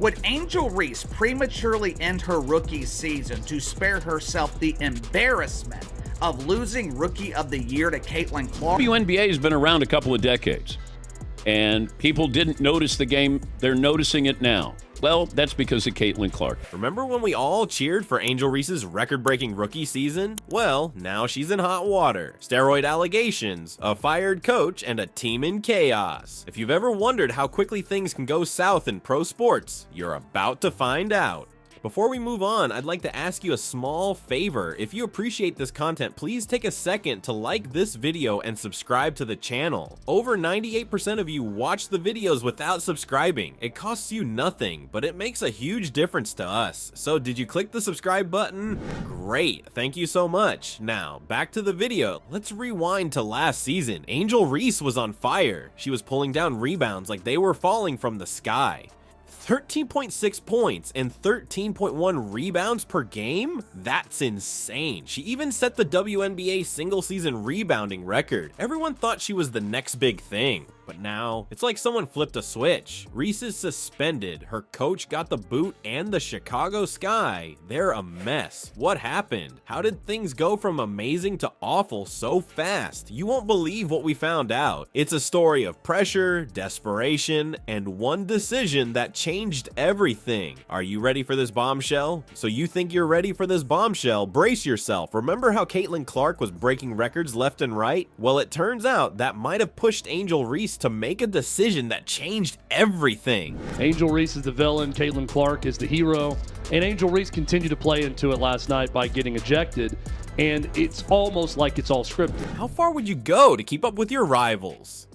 Would Angel Reese prematurely end her rookie season to spare herself the embarrassment of losing Rookie of the Year to Caitlin Clark? WNBA has been around a couple of decades, and people didn't notice the game. They're noticing it now. Well, that's because of Caitlin Clark. Remember when we all cheered for Angel Reese's record-breaking rookie season? Well, now she's in hot water. Steroid allegations, a fired coach, and a team in chaos. If you've ever wondered how quickly things can go south in pro sports, you're about to find out. Before we move on, I'd like to ask you a small favor. If you appreciate this content, please take a second to like this video and subscribe to the channel. Over 98% of you watch the videos without subscribing. It costs you nothing, but it makes a huge difference to us. So did you click the subscribe button? Great, thank you so much. Now, back to the video. Let's rewind to last season. Angel Reese was on fire. She was pulling down rebounds like they were falling from the sky. 13.6 points and 13.1 rebounds per game? That's insane. She even set the WNBA single season rebounding record. Everyone thought she was the next big thing. But now, it's like someone flipped a switch. Reese is suspended, her coach got the boot, and the Chicago Sky, they're a mess. What happened? How did things go from amazing to awful so fast? You won't believe what we found out. It's a story of pressure, desperation, and one decision that changed everything. Are you ready for this bombshell? So you think you're ready for this bombshell? Brace yourself. Remember how Caitlin Clark was breaking records left and right? Well, it turns out that might have pushed Angel Reese to make a decision that changed everything. Angel Reese is the villain, Caitlin Clark is the hero, and Angel Reese continued to play into it last night by getting ejected, and it's almost like it's all scripted. How far would you go to keep up with your rivals?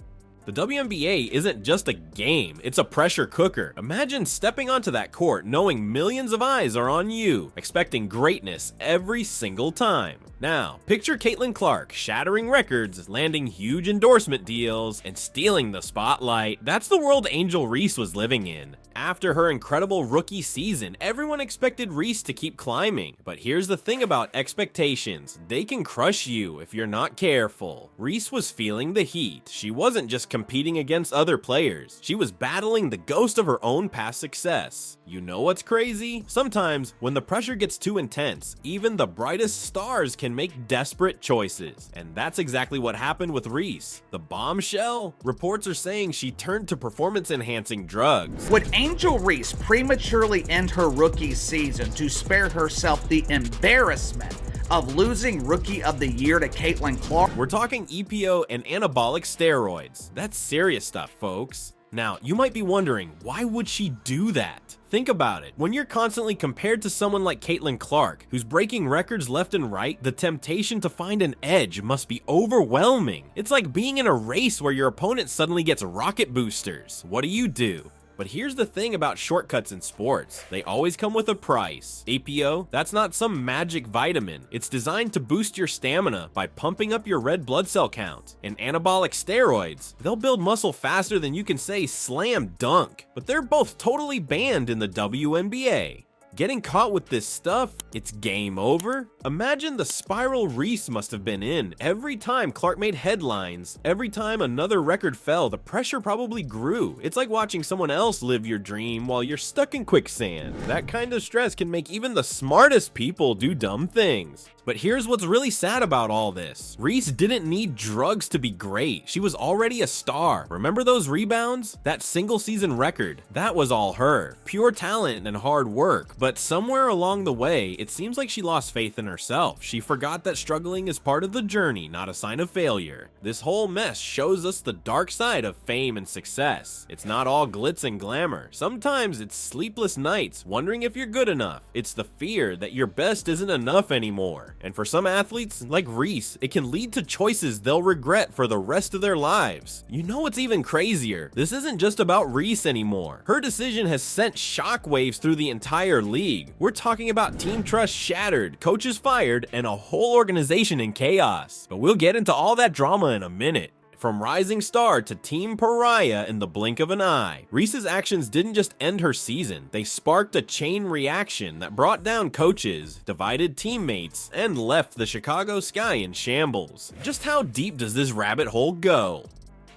The WNBA isn't just a game, it's a pressure cooker. Imagine stepping onto that court knowing millions of eyes are on you, expecting greatness every single time. Now, picture Caitlin Clark shattering records, landing huge endorsement deals, and stealing the spotlight. That's the world Angel Reese was living in. After her incredible rookie season, everyone expected Reese to keep climbing. But here's the thing about expectations. They can crush you if you're not careful. Reese was feeling the heat. She wasn't just competing against other players. She was battling the ghost of her own past success. You know what's crazy? Sometimes, when the pressure gets too intense, even the brightest stars can make desperate choices. And that's exactly what happened with Reese. The bombshell? Reports are saying she turned to performance-enhancing drugs. Would Angel Reese prematurely end her rookie season to spare herself the embarrassment of losing Rookie of the Year to Caitlin Clark? We're talking EPO and anabolic steroids. That's serious stuff, folks. Now, you might be wondering, why would she do that? Think about it. When you're constantly compared to someone like Caitlin Clark, who's breaking records left and right, the temptation to find an edge must be overwhelming. It's like being in a race where your opponent suddenly gets rocket boosters. What do? But here's the thing about shortcuts in sports. They always come with a price. APO, that's not some magic vitamin. It's designed to boost your stamina by pumping up your red blood cell count. And anabolic steroids, they'll build muscle faster than you can say slam dunk. But they're both totally banned in the WNBA. Getting caught with this stuff, it's game over. Imagine the spiral Reese must have been in. Every time Clark made headlines, every time another record fell, the pressure probably grew. It's like watching someone else live your dream while you're stuck in quicksand. That kind of stress can make even the smartest people do dumb things. But here's what's really sad about all this. Reese didn't need drugs to be great. She was already a star. Remember those rebounds? That single season record, that was all her. Pure talent and hard work. But somewhere along the way, it seems like she lost faith in herself. She forgot that struggling is part of the journey, not a sign of failure. This whole mess shows us the dark side of fame and success. It's not all glitz and glamour. Sometimes it's sleepless nights, wondering if you're good enough. It's the fear that your best isn't enough anymore. And for some athletes, like Reese, it can lead to choices they'll regret for the rest of their lives. You know what's even crazier? This isn't just about Reese anymore. Her decision has sent shockwaves through the entire league. We're talking about team trust shattered, coaches fired, and a whole organization in chaos. But we'll get into all that drama in a minute. From rising star to team pariah in the blink of an eye. Reese's actions didn't just end her season, they sparked a chain reaction that brought down coaches, divided teammates, and left the Chicago Sky in shambles. Just how deep does this rabbit hole go?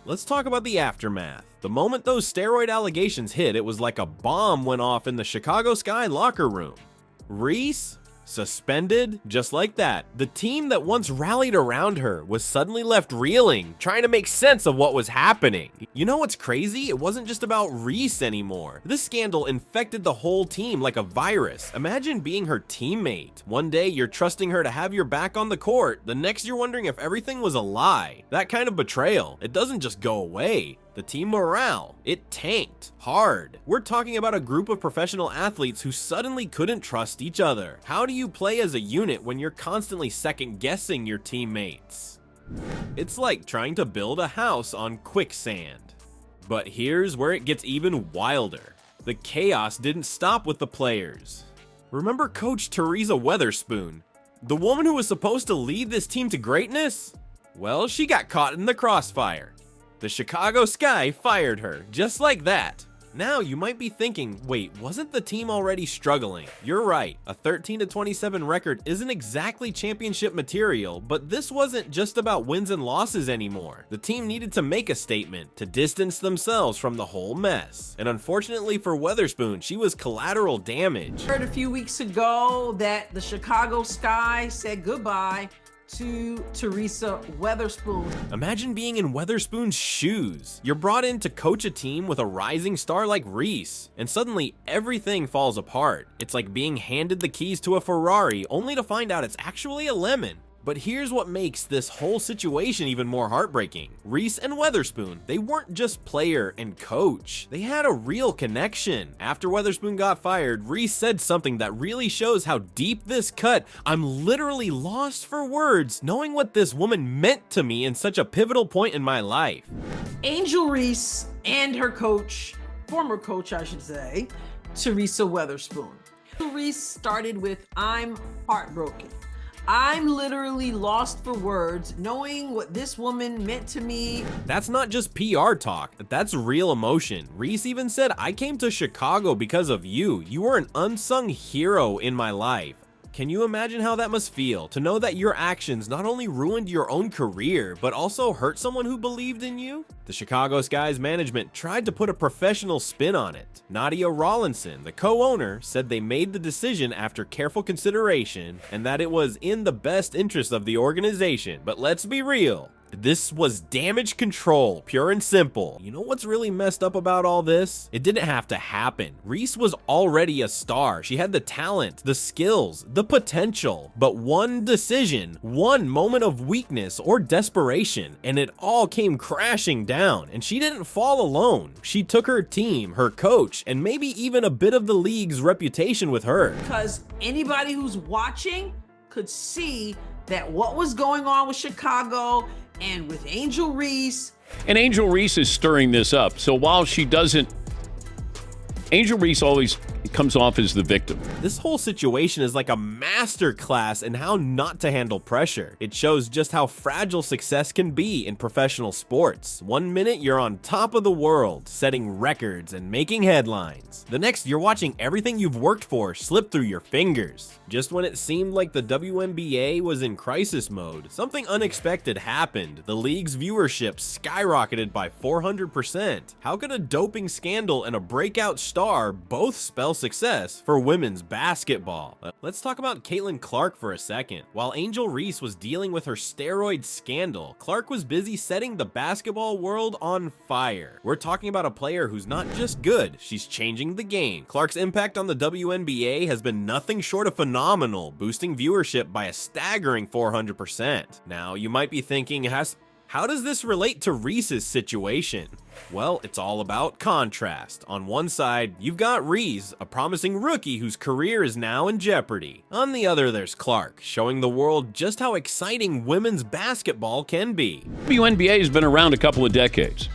Let's talk about the aftermath. The moment those steroid allegations hit, it was like a bomb went off in the Chicago Sky locker room. Reese? Suspended? Just like that. The team that once rallied around her was suddenly left reeling, trying to make sense of what was happening. You know what's crazy? It wasn't just about Reese anymore. This scandal infected the whole team like a virus. Imagine being her teammate. One day you're trusting her to have your back on the court, the next you're wondering if everything was a lie. That kind of betrayal, it doesn't just go away. The team morale, it tanked hard. We're talking about a group of professional athletes who suddenly couldn't trust each other. How do you play as a unit when you're constantly second-guessing your teammates? It's like trying to build a house on quicksand. But here's where it gets even wilder. The chaos didn't stop with the players. Remember Coach Teresa Weatherspoon, the woman who was supposed to lead this team to greatness? Well, she got caught in the crossfire. The Chicago Sky fired her, just like that. Now you might be thinking, wait, wasn't the team already struggling? You're right, a 13-27 record isn't exactly championship material, but this wasn't just about wins and losses anymore. The team needed to make a statement to distance themselves from the whole mess. And unfortunately for Weatherspoon, she was collateral damage. Heard a few weeks ago that the Chicago Sky said goodbye to Teresa Weatherspoon. Imagine being in Weatherspoon's shoes. You're brought in to coach a team with a rising star like Reese, and suddenly everything falls apart. It's like being handed the keys to a Ferrari only to find out it's actually a lemon. But here's what makes this whole situation even more heartbreaking. Reese and Weatherspoon, they weren't just player and coach. They had a real connection. After Weatherspoon got fired, Reese said something that really shows how deep this cut. I'm literally lost for words knowing what this woman meant to me in such a pivotal point in my life. Angel Reese and her coach, former coach I should say, Teresa Weatherspoon. Reese started with, "I'm heartbroken. I'm literally lost for words knowing what this woman meant to me." That's not just PR talk, that's real emotion. Reese even said, "I came to Chicago because of you. You were an unsung hero in my life." Can you imagine how that must feel, to know that your actions not only ruined your own career, but also hurt someone who believed in you? The Chicago Sky's management tried to put a professional spin on it. Nadia Rawlinson, the co-owner, said they made the decision after careful consideration and that it was in the best interest of the organization. But let's be real. This was damage control, pure and simple. You know what's really messed up about all this? It didn't have to happen. Reese was already a star. She had the talent, the skills, the potential. But one decision, one moment of weakness or desperation, and it all came crashing down. And she didn't fall alone. She took her team, her coach, and maybe even a bit of the league's reputation with her. Because anybody who's watching could see that what was going on with Chicago and with Angel Reese. And Angel Reese is stirring this up. So while she doesn't, Angel Reese always comes off as the victim. This whole situation is like a master class in how not to handle pressure. It shows just how fragile success can be in professional sports. One minute you're on top of the world, setting records and making headlines. The next you're watching everything you've worked for slip through your fingers. Just when it seemed like the WNBA was in crisis mode, something unexpected happened. The league's viewership skyrocketed by 400%. How could a doping scandal and a breakout star both spell success for women's basketball? Let's talk about Caitlin Clark for a second. While Angel Reese was dealing with her steroid scandal, Clark was busy setting the basketball world on fire. We're talking about a player who's not just good, she's changing the game. Clark's impact on the WNBA has been nothing short of phenomenal, boosting viewership by a staggering 400%. Now, you might be thinking, how does this relate to Reese's situation? Well, it's all about contrast. On one side, you've got Reese, a promising rookie whose career is now in jeopardy. On the other, there's Clark, showing the world just how exciting women's basketball can be. WNBA has been around a couple of decades,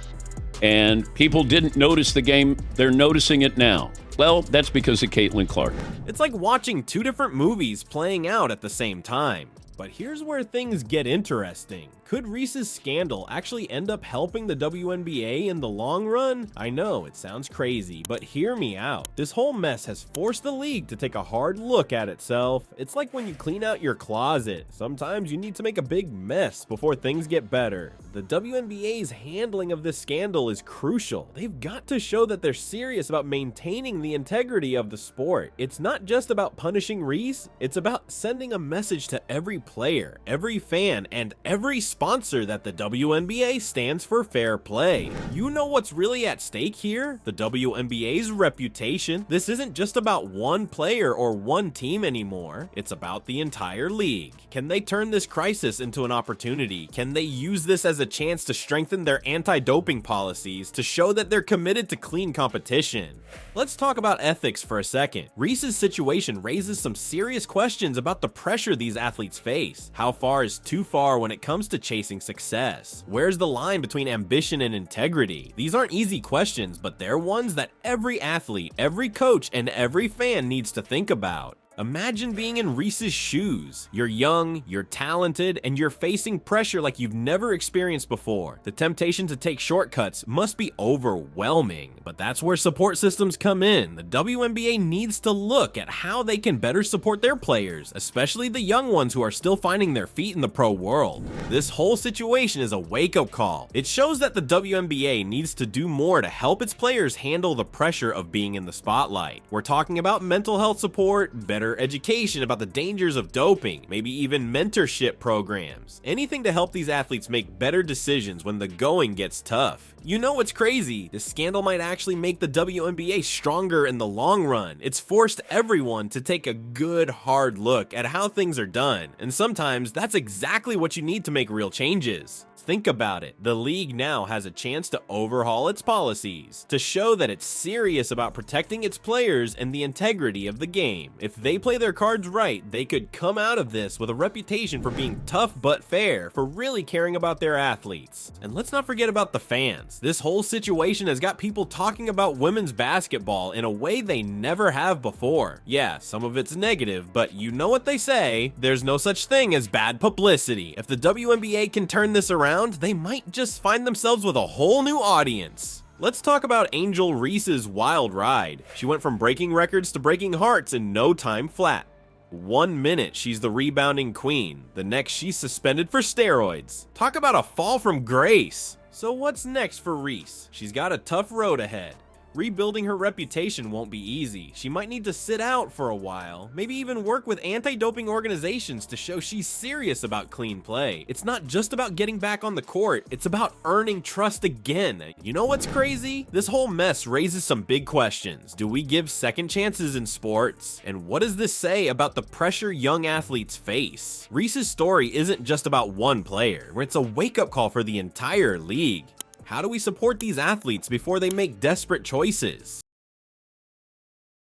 and people didn't notice the game. They're noticing it now. Well, that's because of Caitlin Clark. It's like watching two different movies playing out at the same time. But here's where things get interesting. Could Reese's scandal actually end up helping the WNBA in the long run? I know, it sounds crazy, but hear me out. This whole mess has forced the league to take a hard look at itself. It's like when you clean out your closet. Sometimes you need to make a big mess before things get better. The WNBA's handling of this scandal is crucial. They've got to show that they're serious about maintaining the integrity of the sport. It's not just about punishing Reese, it's about sending a message to every player, every fan, and every sponsor that the WNBA stands for fair play. You know what's really at stake here? The WNBA's reputation. This isn't just about one player or one team anymore. It's about the entire league. Can they turn this crisis into an opportunity? Can they use this as a chance to strengthen their anti-doping policies to show that they're committed to clean competition? Let's talk about ethics for a second. Reese's situation raises some serious questions about the pressure these athletes face. How far is too far when it comes to chasing success? Where's the line between ambition and integrity? These aren't easy questions, but they're ones that every athlete, every coach, and every fan needs to think about. Imagine being in Reese's shoes. You're young, you're talented, and you're facing pressure like you've never experienced before. The temptation to take shortcuts must be overwhelming, but that's where support systems come in. The WNBA needs to look at how they can better support their players, especially the young ones who are still finding their feet in the pro world. This whole situation is a wake-up call. It shows that the WNBA needs to do more to help its players handle the pressure of being in the spotlight. We're talking about mental health support, better education about the dangers of doping, maybe even mentorship programs. Anything to help these athletes make better decisions when the going gets tough. You know what's crazy? This scandal might actually make the WNBA stronger in the long run. It's forced everyone to take a good hard look at how things are done, and sometimes that's exactly what you need to make real changes. Think about it. The league now has a chance to overhaul its policies, to show that it's serious about protecting its players and the integrity of the game. If they play their cards right, they could come out of this with a reputation for being tough but fair, for really caring about their athletes. And let's not forget about the fans. This whole situation has got people talking about women's basketball in a way they never have before. Yeah, some of it's negative, but you know what they say, there's no such thing as bad publicity. If the WNBA can turn this around, they might just find themselves with a whole new audience. Let's talk about Angel Reese's wild ride. She went from breaking records to breaking hearts in no time flat. 1 minute she's the rebounding queen, the next she's suspended for steroids. Talk about a fall from grace. So what's next for Reese? She's got a tough road ahead. Rebuilding her reputation won't be easy. She might need to sit out for a while, maybe even work with anti-doping organizations to show she's serious about clean play. It's not just about getting back on the court, it's about earning trust again. You know what's crazy? This whole mess raises some big questions. Do we give second chances in sports? And what does this say about the pressure young athletes face? Reese's story isn't just about one player, it's a wake-up call for the entire league. How do we support these athletes before they make desperate choices?